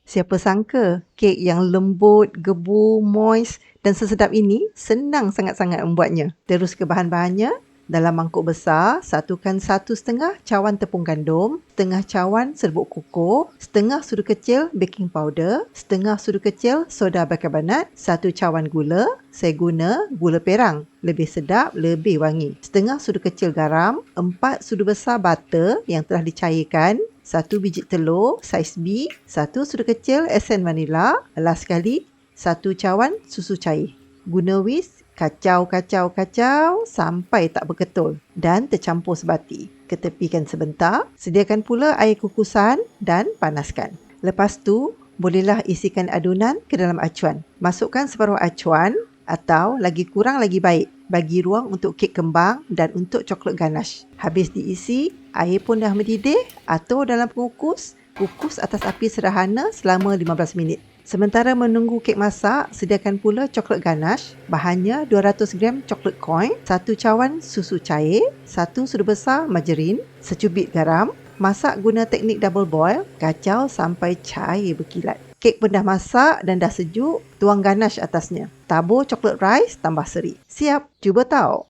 Siapa sangka kek yang lembut, gebu, moist dan sesedap ini senang sangat-sangat membuatnya. Terus ke bahan-bahannya. Dalam mangkuk besar, satukan 1/2 cawan tepung gandum, setengah cawan serbuk koko, setengah sudu kecil baking powder, setengah sudu kecil soda bikarbonat, 1 cawan gula. Saya guna gula perang. Lebih sedap, lebih wangi. Setengah sudu kecil garam, 4 sudu besar butter yang telah dicairkan, 1 biji telur saiz B, 1 sudu kecil esen vanila, last sekali 1 cawan susu cair. Guna whisk, kacau sampai tak berketul dan tercampur sebati. Ketepikan sebentar, sediakan pula air kukusan dan panaskan. Lepas tu, bolehlah isikan adunan ke dalam acuan. Masukkan separuh acuan atau lagi kurang lagi baik, bagi ruang untuk kek kembang dan untuk coklat ganache. Habis diisi, air pun dah mendidih, atur dalam pengukus, kukus atas api sederhana selama 15 minit. Sementara menunggu kek masak, sediakan pula coklat ganache. Bahannya 200 gram coklat coin, 1 cawan susu cair, 1 sudu besar margarin, secubit garam. Masak guna teknik double boil, kacau sampai cair berkilat. Kek pun dah masak dan dah sejuk, tuang ganache atasnya. Tabur coklat rice tambah seri. Siap, cuba tau!